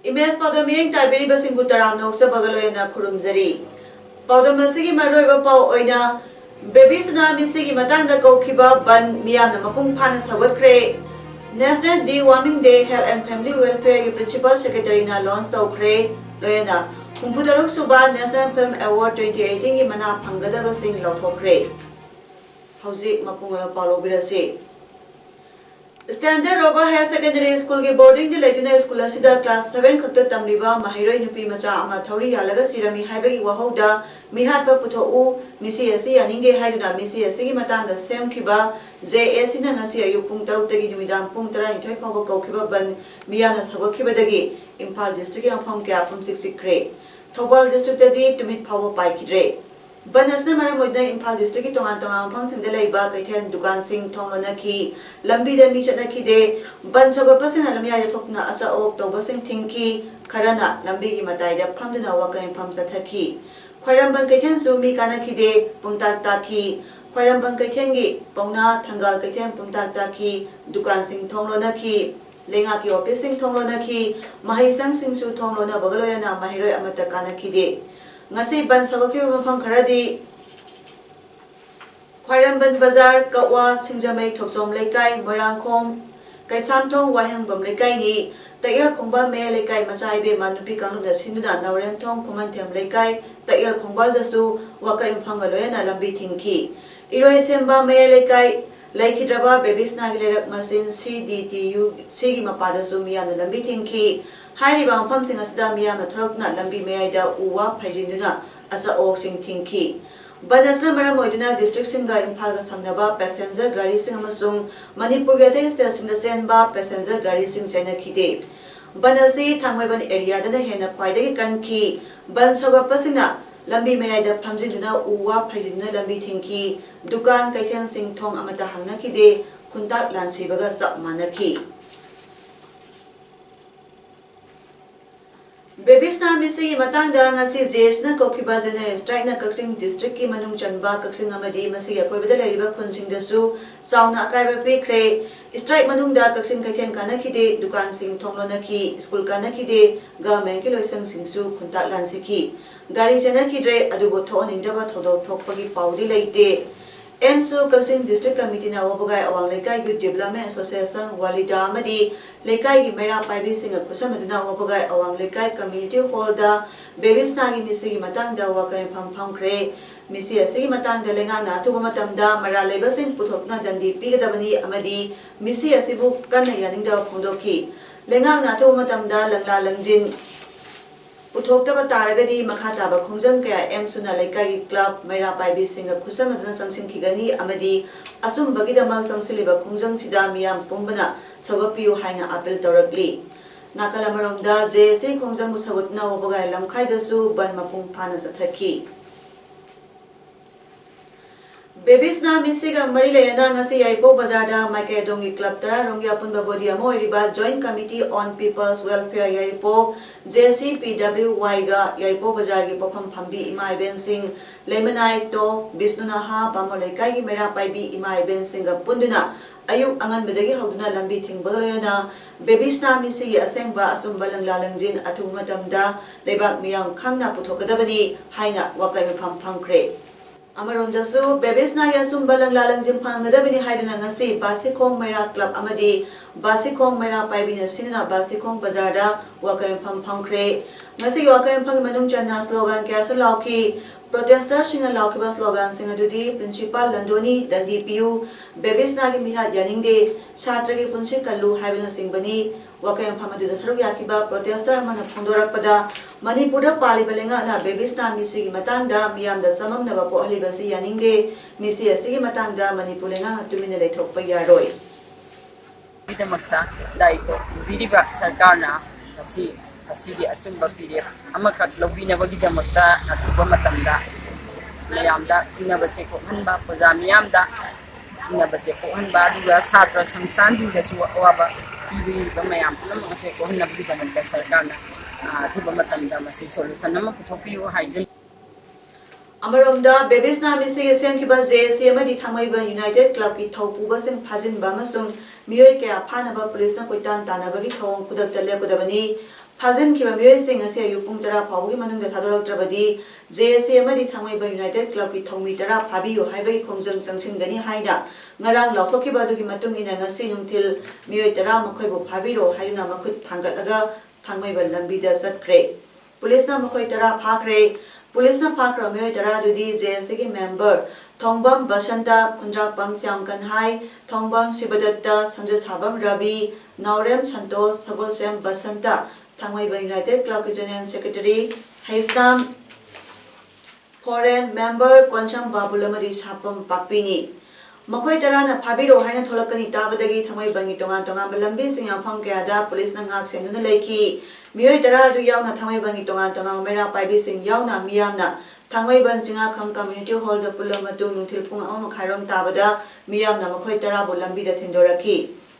Imes Paudoming Tabiri Basimbu Taram Noksa Bagaloyana Kurumzari. Paudomasi Maroiba Pau Oina Baby Tsunami Sigi Matanda Kokiba Ban Miam Mapung Panas Hawakre. National Deworming Day Health and Family Welfare Principal Secretary na Lons Tokre Loyana. Kumputaruk Suba National Film Award 2018 Imana Pangadaba Sing Lotokre. Hauzik Mapunga Paulo Birasi. Standard Roba Higher Secondary School के boarding the Latuna School asida class 7 खत्ता तमरीबा mahiroi nupi macha ama thori yalaga sirami haibagi wahoda mihat pa putho u misi asi aninge haiduna misi asi gi matang da sem khiba JS na ngasi ayu pung taruk tagi numidam pung tara ni thoi phawa kaukiba ban miyana sago khiba dagi Imphal district yang pham kya pham siksikre Thobal district tadi tumit phawa pai kidre Banasna Maramoida Imphal district ki tongan pham sindela iba kaithen dukan sing thonglona ki lambi da mi chana ki de ban soga pasin alamya ya thokna asa ok to basing thingki kharana lambi gi matai da phamduna wakai pham sathaki khairam ban kaithen su mi kana ki de pumtak ta ki khairam ban kaithen gi pauna thangal kaithen pumtak ta ki dukan sing thonglona ki lenga ki office sing thonglona ki mahisang sing su thonglona bagaloya na mahiroi amata kana ki de ngasi ban sagoki mafam kharadi Khairamban Bazar Kawa Singjamai Thoksom Lekai Moirangkhom Kaisamthong Wahangbam Lekai ni Taiyal Khongbal Me Lekai Machai be Manupi Kanglumda Sinduda Nauremthong Khomanthem Lekai Taiyal Khongbal dasu Wakai Mphangaloyana lambi thingki Iroi Semba Me Lekai Laikhidraba Babies Nagilerak Masin CDTU Sigi Mapadasu Miyamna lambi thingki Hairiba mpham sing asida miyamna thorokna lambi meaida uwa phajinduna asa ok sing thingki Banasna Maramoiduna district singa Imphal ga samnaba passenger gari sing amasung Manipur ga te station da senba passenger gari sing chena khide Banasi Thangmaiban area da hena khwaidagi kanki ban soga pasina lambi meaida phamjinduna uwa phajinduna lambi thingki dukan kaithen sing thong amata hangna khide khuntak lansibaga sap manaki Babies na misi matangda ngasi JS na kokiba general strike na Kaksing district ki manung chanba Kaksing amadi masi akoibada lairiba khunsing dasu sauna akaiba pikre strike manungda Kaksing kaithen kana khide dukan sing thonglona ki school kana khide government ki loisang singsu khunta lansi ki gari chana khidre adubo thoningdaba thodo thokpagi paudi leite MSU Kaksing District Committee na wabagai awang lekai Youth Development Association Walida amadi lekai gi mera paibi singa khusamaduna wabagai awang lekai community hall da babies nagi misi gi matang da wakai pham khre misi asi matang da lenga na thuba matamda mara leba sing puthokna dandi pigadabani amadi misi asibu kanna yaning da phongdoki lenga na thuba matamda langla langjin Uthokta Taragadi Makataba Khongjang Suna Lekai Club Mera Paibi Singa Kusamaduna Sangsing Kigani Amadi Asum Bagidama Sangsiliba Khongjang Sidamiam Pumbana Sagapiu Haina Apel Toragli Nakalamaromda JC Khongjang Musagutna Wabagai Lamkaidasu Ban Mapung Pana Sathaki Babies na misiga Marilena ngasi Yaipo Bazarda Maike Dongi Club Tara Rongi Apun Babodi Amo Riba Joint Committee on People's Welfare Yaipo JCPWY ga Yaipo Bazar gi Pofam Phambi Ima Iben Singh Lemanai to Bisnunaha Bamolaikai gi Mera Paibi Ima Iben Singh ga Punduna Ayuk Angan Bedagi Hauduna Lambi Thingbalena Babies na misigi Asengba Asumba Langlalangjin Atu Matamda Lebak Miyang Khangna Puthokadabani Haina Wakai Pham Phangkre Amarondasu Babies na Yasumba Langlalangjin Phangadabani Haiduna ngasi Basikong Mera Club amadi Basikong Mera Paibina Sinina Basikong Bazarda Wakai Pham Phangkre ngasi Wakai Phang Manung Channa slogan kya su lauki protester singa laukiba slogan singa dudi principal Landoni Dandi Piu Babies na gi mihat yaningde chhatra gi punsi kallu haibina singbani Wakai Pham adu tharu yakiba protester mana phondorakpada Manipurda palibalenga na Babies na misi gi matangda miyamda samamnaba po alibasi yaningde misi asigi matangda Manipurenga tumina leithokpa yaroi Bidamakta daito biriba sarkarna kasi ꯑꯁꯤꯒꯤ ꯑꯆꯨꯝꯕ ꯄꯤꯔꯦꯞ ꯑꯃꯈꯛ ꯂꯧꯕꯤꯅꯕꯒꯤꯗꯃꯛꯇ ꯑꯊꯨꯕ ꯃꯇꯝꯗ ꯃꯌꯥꯝꯗ ꯆꯤꯡꯅꯕꯁꯦ ꯀꯣꯛꯍꯟꯕ ꯄ꯭ꯔꯖꯥ ꯃꯤꯌꯥꯝꯗ ꯆꯤꯡꯅꯕꯁꯦ ꯀꯣꯛꯍꯟꯕ ꯑꯗꯨꯒ ꯁꯥꯇ꯭ꯔ ꯁꯪꯁꯊꯥꯟꯁꯤꯡꯗꯁꯨ ꯑꯋꯥꯕ ꯄꯤꯕꯤꯔꯤꯕ ꯃꯌꯥꯝ ꯄꯨꯝꯅꯃꯛ ꯑꯁꯦ ꯀꯣꯛꯍꯟꯅꯕꯒꯤꯗꯃꯛꯇ ꯁꯔꯀꯥꯔꯅ ꯑꯊꯨꯕ ꯃꯇꯝꯗ ꯃꯁꯤ ꯁꯣꯂꯨꯁꯟ ꯑꯃ ꯄꯨꯊꯣꯛꯄꯤꯌꯨ ꯍꯥꯏꯖꯔꯤ अमरोमदा बेबीसना मिसिगे सेमखिबा जेएसी अमदि थांगमैबा यूनाइटेड क्लब की थौपुबसिंग फाजिनबा अमसुंग मियोय कया फानबा पुलिसना कोइतान तानाबगी थौंग कुदक्ता लेपदबनी फाजिनखिबा मियोयसिंग असे अयु पुंग 10 फाउबगी मनुंगदा थादोरक्त्रबदी जेएसी अमदि थांगमैबा यूनाइटेड क्लब की थौमी 10 फाबियो हाइबगी खोंजंग चंगसिनगनी हाइना ngarang lauthokiba adugi matung ina ngasi nungthil miyoy 10 मखोयबो फाबिरो हाइना मखुत थांगतलगा थांगमैबा लंबीदा सटख्रे पुलिसना मखोय 10 फाख्रे पुलिसना फाख्रा मियोय 10 दुदी जेएसी की मेंबर थोंगबम बसंता कुंद्रापम स्यांकन हाई थोंगबम शिवदत्ता संजसाबम रवि नौरेम संतोष सगोलसेम बसंता थांगमैबा यूनाइटेड क्लब की general secretary हैस्ताम foreign member कोंचम बाबुलमदी Sapam पाकपिनी मखोय 10 ना फाबिरो हाइना थोलकनी ताबदगी थांगमैबंगी तोंगान तोंगान बलंबी सिंह फम कयादा पुलिस ना ngak सेनुना लेखी मियोय 10 दु यावना थांगमैबंगी तोंगान तोंगान मेरा पाइबी सिंह यावना मियामना थांगमैबन जिंगा खम कम्युनिटी हॉल द पुलम मतु नुंथिल पुंग अम खाइरोम ताबदा मियामना मखोय 10 बो लंबी द थिंदोरखी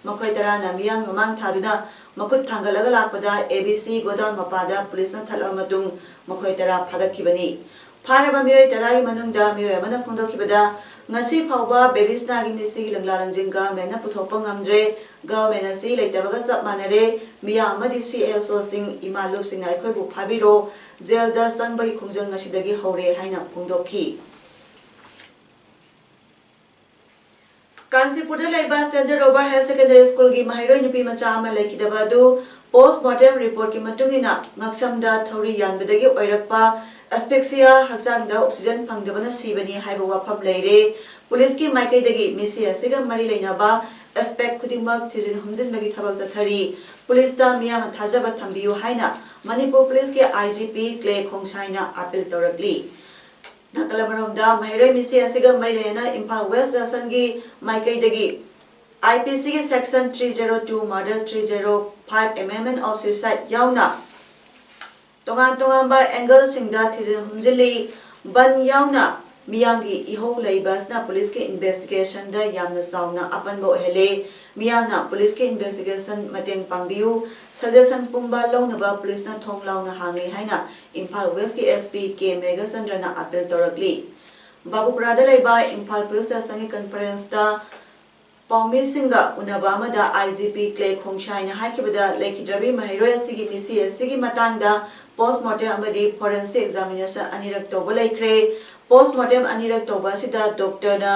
मखोय 10 ना मियाम ममांग थादुना मखुत थांगलगा लाकपदा एबीसी गोदान मपादा पुलिस ना थल अमतुंग मखोय 10 फागतखिबनी फारबा मियोय 10 की मनुंगदा मियोय अमना फोंदोखिबदा ngasi phawba bebisna gi misi gi langla langjing government na puthokpa ngamdre government asi leitabaga chap manare miya amadi CSO sing imalup sing ai khoi bu phabiro jail da sangba gi khungjang ngasi dagi hore haina phungdokhi Kansipur da laiba standard over higher secondary school gi mahairoi nupi macha ama laikidaba du post mortem report ki matungina ngaksamda thori yanbadagi oirakpa asphyxia hakchangda oxygen phangdabana sibani haiba wafam leire police की माइकैदगी मिसी असिगा मरी लेनाबा aspect खुदिमक थिजिन हमजिनबगी थबक जथरी police दा मियाम थाजबा थंबियु हाइना मणिपुर पुलिस के आईजीपी क्ले खोंगसाइना अपील तौरकली नकलमरोमदा महिरोय मिसी असिगा मरी लेना इंफाल वेस्ट असनगी माइकैदगी आईपीसी के section 302 murder 305 abetment of suicide यावना तोंगान तोंगानबा एंगल सिंगदा थिजिन हमजिली बन यावना मियांगी इहो लेबसना पुलिस के इन्वेस्टिगेशन दा यामना साउना अपनबो हेले मियांना पुलिस के इन्वेस्टिगेशन मतेंग पांगबियु सजेशन पुंबा लौनबा पुलिस ना थोंग लाउना हांगली हाइना इंफाल वेस्ट के एसपी के मेगाचंद्रना अपील तौरकली बाबुपुरादा लेबा इंफाल पुलिस दा संगे कॉन्फ्रेंस दा पाउमी सिंगा उनबा मदा आईजीपी क्ले खोंगशाइना हाकिबदा लेखिद्रबी महिरोय सिगी मिसी सिगी मतांगदा पोस्टमार्टम अमदी फोरेंसिक एग्जामिनेशन अनिरक तोबो लेख्रे पोस्टमार्टम अनिरक तोबा सिदा डॉक्टर ना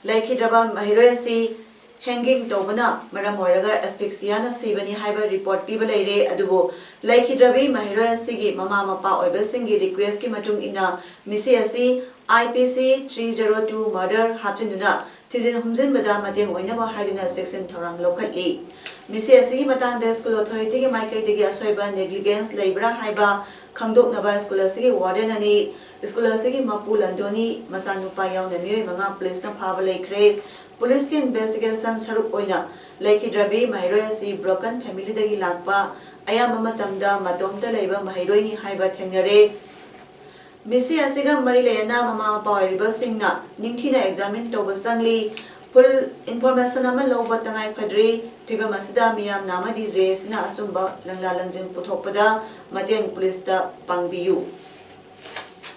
लेखिद्रबा महिरोय सि हैंगिंग तोबना मरम होरगा एस्फिक्सिया ना सिबनी हाइबर रिपोर्ट पीबा लेरे अदुबो लेखिद्रबी महिरोय सिगी ममा मपा ओइबा सिंगी रिक्वेस्ट की मतुंग इना मिसी असि आईपीसी 302 मर्डर हापजिनुना थिजिन हमजिनबदा मतेंग ओइनबा हाइदुना सेक्शन थौरांग लौखटली मिसी असि मतांग स्कूल अथॉरिटी के माइकैदगी असोइबा नेग्लिजेंस लेब्रा हाइबा खंगदोकनबा स्कूल असि वार्डन अनि स्कूल असि मपु लंदोनी मसानुपा यावना मियोय मंगा पुलिस ना फाबा लेख्रे पुलिस के इन्वेस्टिगेशन सरुक ओइना लेखिद्रबी महिरोय असि ब्रोकन फैमिली दगी लाकपा अयाम मतमदा मतोमता लेबा महिरोयनी हाइबा थेंगरे मिसी असिगा मरी लेना ममा पावरिबा सिंगना निंगथिना एग्जामिन तोबा संगली फुल इन्फॉर्मेशन अमा लौबा तंगाई फद्री फिबा मसदा मियाम नामदी जेसिना असुंबा लंगला लंजिन पुथोपदा मतेंग पुलिस दा पांगबियु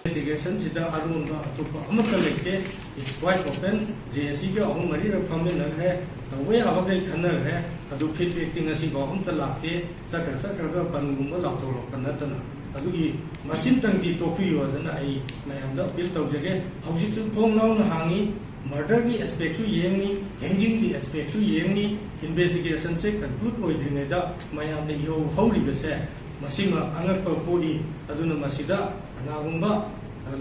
investigation sida arunba tupa amata lekte is quite open JSC ke ahum mari rakhamne na hai tawe abagai khanna hai adu feedback ting asi go amta lakte sakra ga pangumba lakto panatana adugi machine tangdi topi yodana ai mayam da bill tawjage hausi chu thong naw na hangi murder ki aspect chu yengni hanging ki aspect chu yengni investigation se conclude oidrine da mayam ne yo hauri bese masima angakpa poli aduna masida anagumba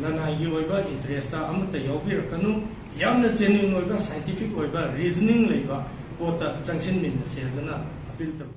lanai gi oiba interest amta yobi rakanu yamna genuine oiba scientific oiba reasoning leiba pota junction min se aduna appeal ta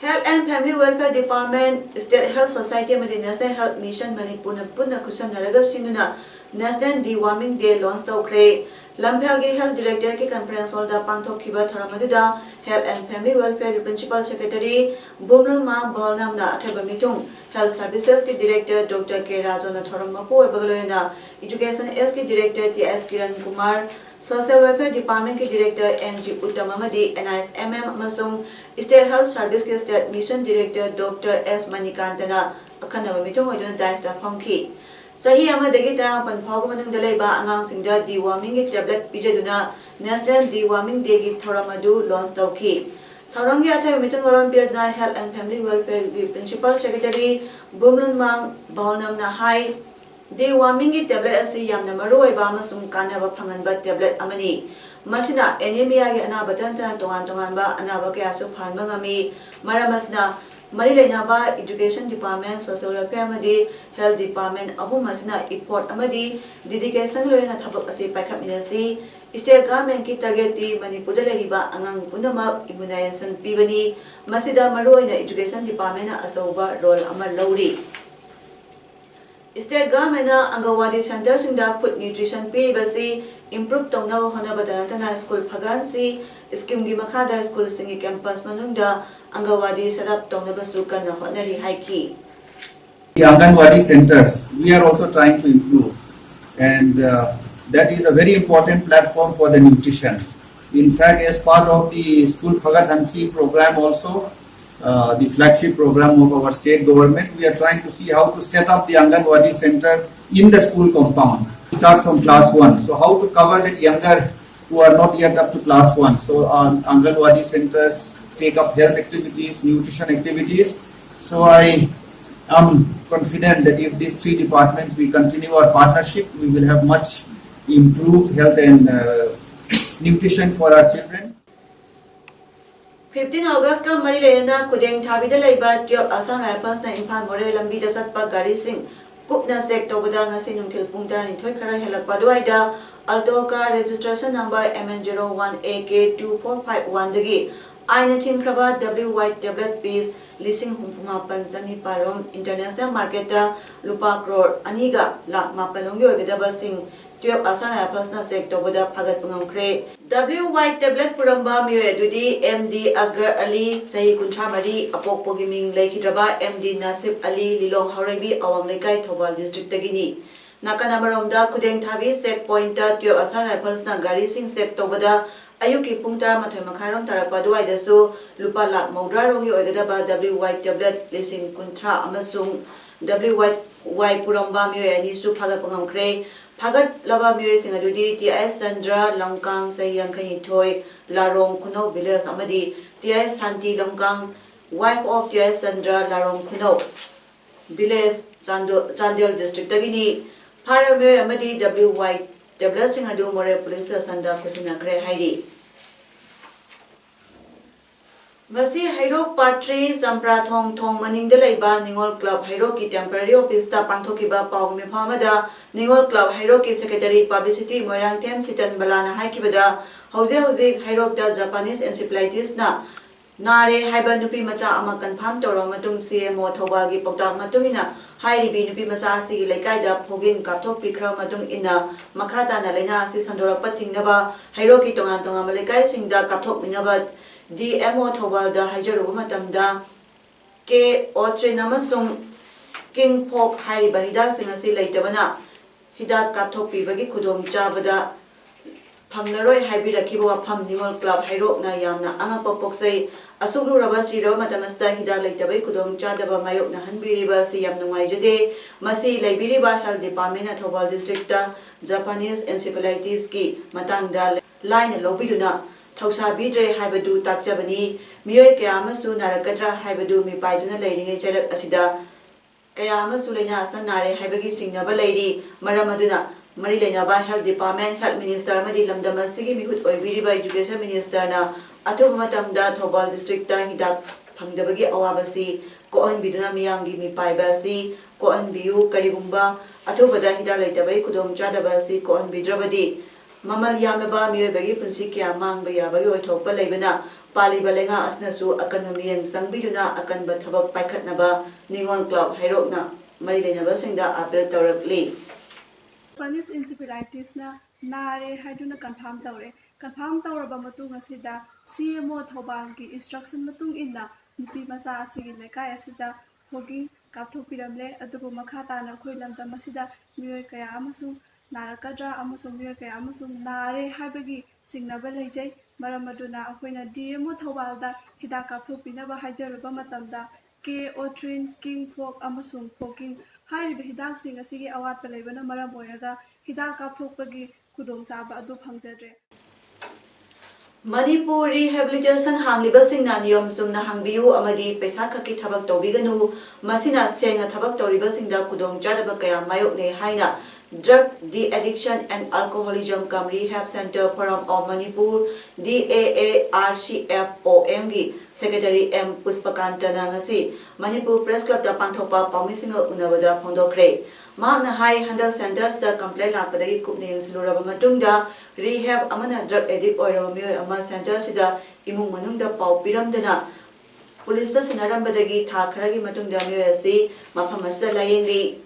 Health and Family Welfare Department, State Health Society and National Health Mission Manipur Punna Kusam Naraga Sinuna National Deworming Day launch tawkre lamphel gi health director ki conference hall da pangthokhiba tharamadida health and family welfare principal secretary Bumlon Ma Bholnam na atheba mitung health services ki director Dr. K Razona Thoramapu ebagloena education S ki director TS Kiran Kumar Social Welfare Department ki Director NG Uttamamadi NISMM amasung State Health Service ki State Mission Director Dr. S Manikantana akhanaba mitung oiduna daista phongki sahi amadagi tarapan phawga manungda leiba angangsingda deworming ki tablet pijaduna National Deworming Day ki thoramadu launch tawki Tharangi athai mitung oron piradna Health and Family Welfare ki Principal Secretary Bumlun Mang Bholnam na hai Deworming ki tablet asi yamna maruoiba amasung kanaba phanganba tablet amani masina anemia gi anaba tan tongan ba anaba kaya su phanba ngami maramasna mari leinaba education department social welfare amadi health department ahum masina effort amadi dedication loina thabak asi paikhaminasi state government ki target ti manipur da leriba angang punama immunization pibani masida maruoina education department na asoba role ama lowri State government na Angawadi Center singda food nutrition piribasi improve tawnawa honabada natana school phagansi scheme gi makhada school singi campus manungda Angawadi setup tawnabasu kana honari haiki The Anganwadi centers we are also trying to improve and that is a very important platform for the nutrition. In fact, as part of the school Phagat Hansi program also the flagship program of our state government, we are trying to see how to set up the Anganwadi center in the school compound. Start from class 1. So how to cover the younger who are not yet up to class 1. So Anganwadi centers take up health activities, nutrition activities. So I am confident that if these three departments we continue our partnership, we will have much improved health and nutrition for our children. 15 August ka mari lena kudeng thabida leiba 12 Assam Rifles na Imphal More lambi da satpa gari sing kupna sek tobada ngasi nungthil pung 12 khara helakpa duaida alto car registration number MN01AK2451 dagi aina thingkraba W white tablet piece lising humpuma panjani palom international market ta lupa crore aniga lakh mapalongi oigada sing 12 Assam Rifles na sek tobada phagat pungam W white tablet puramba mioy adudi MD Asgar Ali sahi kuncha mari apok pogiming laikhidraba MD Nasib Ali Lilong Haurebi awang lekai Thobal district tagini nakana maromda kudeng thabi sek point ta 12 Assam Rifles na gari sing sek tobada ayuki pung 12 makharom tarapa duai dasu lupa lak maudra rongi oigadaba W white tablet lising kuntra amasung W white puramba mioy ani su phaga pangam kre Phagat laba mioy sing adudi TS Sandra Langkang Sayang Kanithoi Larong Kuno Village amadi TS Santi Langkang wife of TS Sandra Larong Kuno Village Chandel district tagini phara mioy amadi W white tablet sing adu more police sanda kusina gre hairi Masi Hairok Patri Zampra Thong Maning de Laiba Ningol Club Hairok ki temporary office ta pangthokiba pawmi phamada Ningol Club Hairok ki secretary publicity Moirang Them Sitan Balana haikibada hauze Hairok da Japanese encephalitis na nare haiba nupi macha ama confirm toro matung CMO Thobal gi pokta matungina hairibi nupi macha si laikai da phogin kapthok pikra matung ina makhata na leina si sandora pathingaba Hairok ki tonga malaikai singda kapthok minaba DMO Thobal da Hajaruba matamda K O3 namasung King Pop hairiba hidak singasi laitabana hidak kapthok pibagi khudong chabada phamlaroi haibirakiba wafam Ningol Club Hairok na yamna angapa poksai asuglu raba siro matamasta hidak laitabai khudong chadaba mayok na hanbiriba si yam nungaijade masi laibiriba health department na Thobal district ta Japanese encephalitis ki matangda line lobiduna Thausa bidre haibadu takjabani mioy kaya amasu narakadra haibadu mi paiduna leiringai charak asida kaya amasu leina asan nare haibagi singnaba leiri maramaduna mari leinaba health department health minister amadi lamdamasigi mihut oibiriba education minister na athuba matamda Thobal district ta hidak phangdabagi awabasi koon biduna miyangi mi paibasi koon biu karigumba athubada hidak leitabai khudong chadabasi koon bidrabadi Mamal yamaba mioybagi punsi kya mang bayabagi oithokpa leibana pali balenga asnasu akan miyeng sangbiduna akan bathabak paikhatnaba Ningol Club Hairokna mari leinaba singda apel tawrakli Japanese encephalitis na नारे हाइदुना confirm तौरे confirm तौरबा मतुंग असिदा CMO थौबालगी instruction मतुंग इन्ना नुपी मचा असिगी लेकाय असिदा fogging कापथोपिरमले अदुबु मखा ताना खोइ लमदम असिदा मियोय कया अमसुंग नारकद्रा अमसुंग मियोय कया अमसुंग नारे हाइबगी चिंगनाबा लेजै मरम अदुना अखोइना DMO थौबालदा हिदा कापथोपिनबा हाइजरबा मतमदा K-Otrin, King Folk अमसुंग फोगिंग हाइरिबा हिदाकसिंग असिगी अवातपा लेबना मरम ओयगा हिदा कापथोपगी खुदोंचाबा अदु फंगजद्रे Manipur rehabilitation hanglibasingna niyom chumna hangbiyu amadi paisa khaki thabak tawbiganu masina senga thabak tawribasingda khudong chadaba kaya mayokne haina Drug De-Addiction and Alcoholism Cum Rehab Center Forum of Manipur DAARCFOM gi Secretary M Puspakantana ngasi Manipur Press Club da pangthokpa pawmisinga unabada phongdokre Magna Hai Handal Centers da complaint lakpadagi kupning siluraba matungda rehab amana drug addict oiraba mioy ama center sida imung manungda paw piramdana police da sinarambadagi tha kharagi matungda mioy asi mafam asida layengri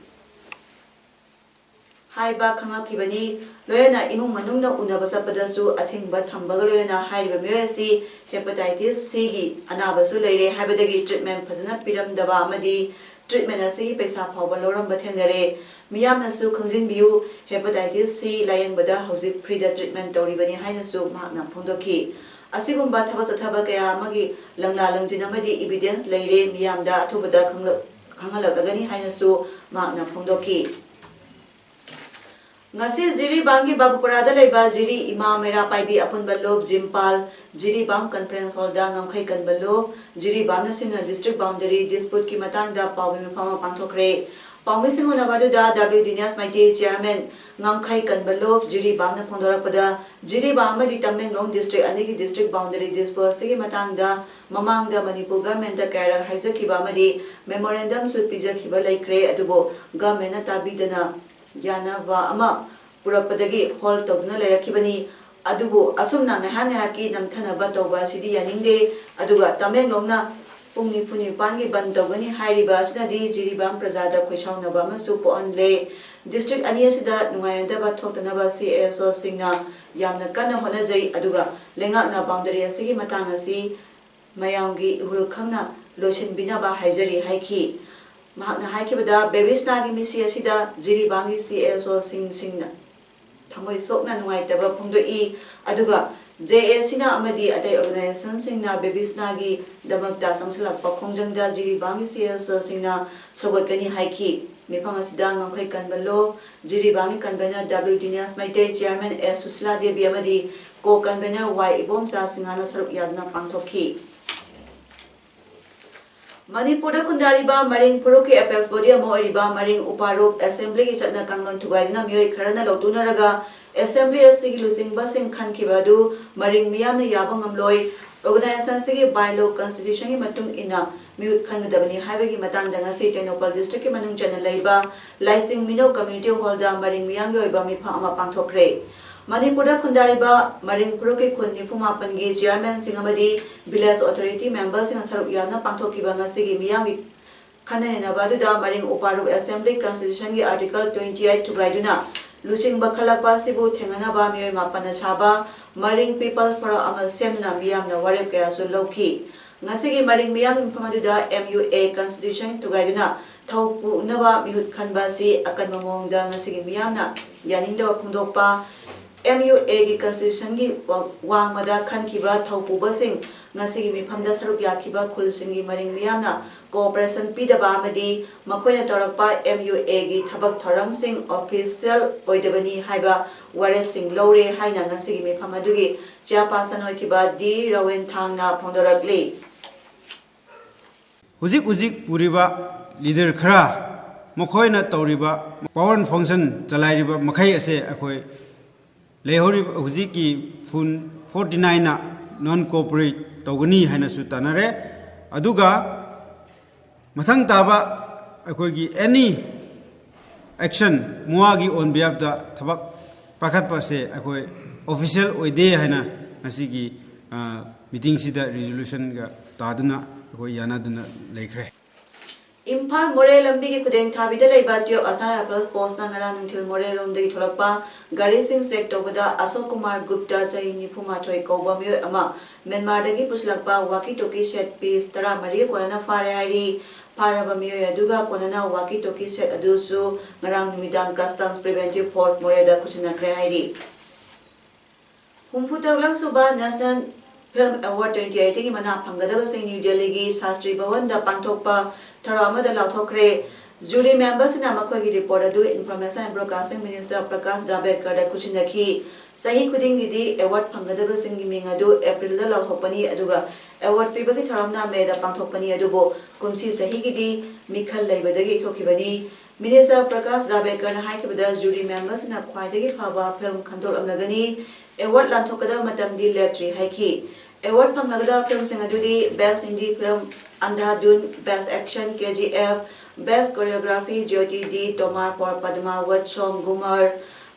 Haiba khangakibani loyana imung manungna unaba sapadasu athingba thambaga loyana hairiba mioy asi hepatitis C gi anabasu leire haibadagi treatment phajana piramdaba amadi treatment asi paisa phawba loramba thengnare miyamnasu khangjinbiu hepatitis C layengbada hojik free da treatment tawribani hainasu mahakna phongdokhi asigumba thaba kaya amagi langla langjin amadi evidence leire miyamda athubada khanghalagani hainasu mahakna phongdokhi ngasi jiri bangi babuparada leiba jiri ima mera paibi apunba lob jimpal jiri bang conference hall da ngamkhai kanba lob jiri bamna sina district boundary dispute ki matang da pawmi phama pangthokre pawmi singona badu da WDNS maite chairman ngamkhai kanba lob jiri bamna phondorapada jiri bamma di Tamenglong district anigi district boundary dispute sigi matang da mamang da Manipur government da kaira haisakiba amadi memorandum su pijakhiba laikre adubo government na tabidana Yana wa ama purapadagi hall tawduna leirakibani adubu asumna ngahang ngahaki namthanaba tawba sidi yaningde aduga Tamenglongna pungni phuni pangi ban tawgani hairiba asinadi jiribam prajada khoisaunaba amasu poanle district ania sida nungayandaba thoktanaba CSO singna yamna kana honajai aduga lengakna boundary asigi matang asi mayamgi ihul khangna losinbinaba haijari haiki Mahakna haikibada babies nagi misi asida jiri bangi CSO singna thamoi sokna nungaitaba phongdoi aduga JAC na amadi atai organization singna babies nagi damakta sangsalakpa khongjangda jiri bangi CSO singna sogotkani haiki mifam asida ngamkhai kanbalo jiri bangi kanbana WDNS maite chairman S Susla Devi amadi co convener Y Ibomsa Singhana saruk yadna pangthokhi Manipur kundariba maring puruki apex body amoiriba maring uparup assembly ki chatna kanglon thugaidina mioi kharana lotunaraga assembly asigi lusingba sing khankibadu maring miyamna yabang amloi organization sigi bylaw constitution ki matung ina miut khangadabani haibagi matang danga se Tenopal district ki manung chana leiba laising mino community hall da maring miyamgi oiba mipha ama pangthokre Manipur kundariba maring puruki kunni pumapangi chairman singamadi village authority members in saruk yana pangthokiba ngasigi miyamgi khanena baduda maring uparup assembly constitution gi article 28 thugaiduna lusing bakhalapa sibu thengana ba miyoi mapana chaba maring people's forum ama semna miyamna warep kaya su lokhi ngasigi maring miyam phamaduda MUA constitution thugaiduna thaupu naba mihut khanba si akan mamongda ngasigi miyamna yaningda phungdokpa MUA gi constitution gi wangmada khankiba thaupuba sing ngasigi mifamda saruk yakiba khulsingi maring miyamna cooperation pidaba amadi makoina torakpa MUA gi thabak thoram sing official oidabani haiba warep sing lore haina ngasigi mifamadugi chairperson hoikiba D Rawen Thangna phondorakli Uzik puriba leader khara makoina tawriba power function chalairiba makhai ase akoi Lehori Huziki Fun 49 na non cooperate Togani Hanasu Tanare Aduga Matang Taba Akogi any action Muagi on behalf the Tabak Pakatpase Akoi official Oide Hana Nasigi meeting Sida resolution Taduna Akoyanaduna Lakre Imphal More Lambi ki Kudeng Thabida Leba Tio Asana Plus Post Nangara Nuntil More Romde Tholakpa Gari Singh Sector Bada Ashok Kumar Gupta Chai Nipuma Thoi Koba Myo Ama Myanmar Dagi Puslakpa Waki Toki Set Piece Tara Maria Kona Fare Hari Paraba Myo Yaduga Konana Waki Toki Set Adusu Ngarang Numidang Customs Preventive Force More Da Kuchina Kre Hari Humputarlang Suba National Film Award 2018 ki mana phangadaba sing New Delhi gi Shastri Bhavan da pangthokpa Tharama da lauthokre jury members na makhoi gi report adu Information and Broadcasting Minister Prakash Javadekar da kuchinaki sahi khuding gi di award phangadaba sing gi ming adu April da lauthopani aduga award piba gi tharamna me da pangthokpani adubo kumsi sahi gi di mikhal leibadagi thokibani Minister Prakash Javadekar na haikibada jury members na khwaidagi phaba film khandol amnagani award lanthokada matam di leptri haiki award panglagada film sing adudi best indie film Andhadhun, best action KGF, best choreography Jyoti D Tomar for Padmavat song Gumar,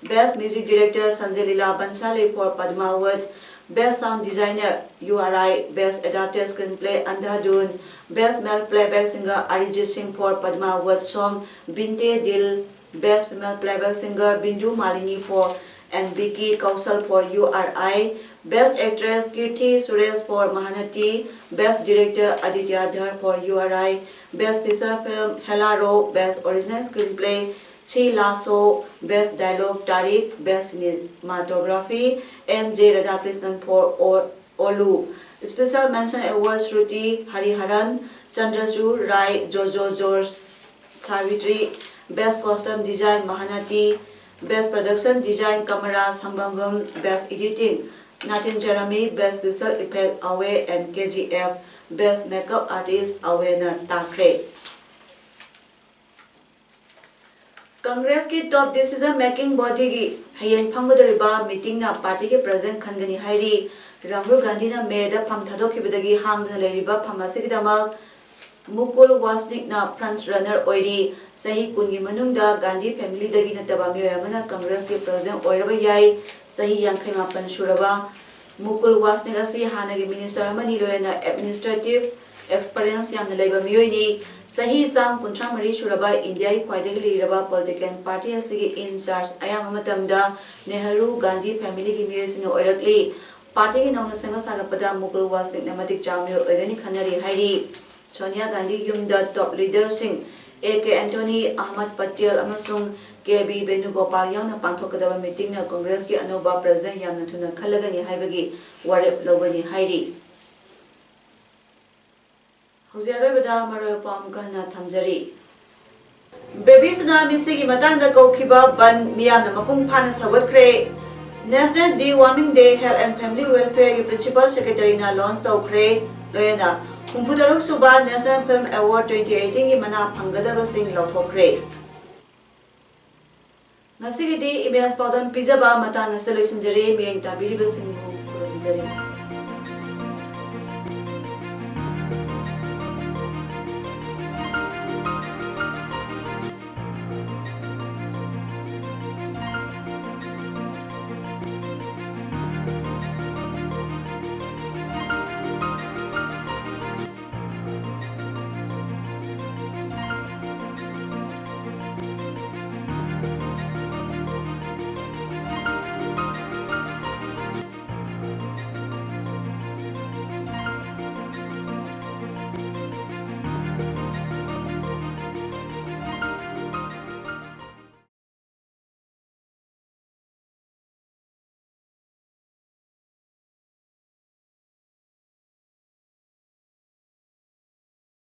best music director Sanjay Leela Bansali for Padmavat, best sound designer URI, best adapted screenplay Andhadhun, best male playback singer Arijit Singh for Padmavat song Binte Dil, best female playback singer Bindu Malini for and Vicky Kausal for URI, Best Actress Kirti Suresh for Mahanati, Best Director Aditya Dhar for URI, Best Feature Film Helaro, Best Original Screenplay Chi Lasso, Best Dialogue Tariq, Best Cinematography MJ Radhakrishnan for Olu. Special Mention Awards Shruti Hariharan, Chandrasur Rai, Jojo George Savitri, Best Costume Design Mahanati, Best Production Design Kamara Sambambam, Best Editing Nathan Jeremy, Best Visual Effect Awe and KGF, Best Makeup Artist Awe na Takre. Congress की top decision making body की hayeng phangudariba meeting na party के president खनगनी हाइरी Rahul Gandhi ना मेदा फम थादोखिबदगी हांगदना लेरिबा फमासिगदमा Mukul Wasnik na front runner oiri sahi kungi manungda Gandhi family dagi nataba myoyamana Congress ke president oiraba yai sahi yankhai mapan suraba Mukul Wasnik asi hanagi minister amani loyana administrative experience yamna leiba myoyni sahi jam kuntramari suraba India ki khwaidagi liraba political party asigi in charge ayam matamda Nehru Gandhi family ki myoysina oirakli party ki nongna sanga sagapada Mukul Wasnik na matik jamyo oigani khanari hairi Sonia Gandhi Yumda top leader sing AK Anthony Ahmad Patel amasung KB Benugopal yauna pangthokadaba meeting na Congress ki anoba president yamna thuna khalagani haibagi warep logani hairi Hozia bada maro pam kana thamjari Baby tsunami sigi matangda kokhiba ban miyamna mapung phana sawatkre National Deworming Day Health and Family Welfare ki Principal Secretary na launch tawkre loyana Humputaruk Suba National Film Award 2018 ki mana phangadaba sing lauthokre. Ngasigidi emails pawdam pijaba matang solution jare miyeng tabiriba sing bu kurumjare.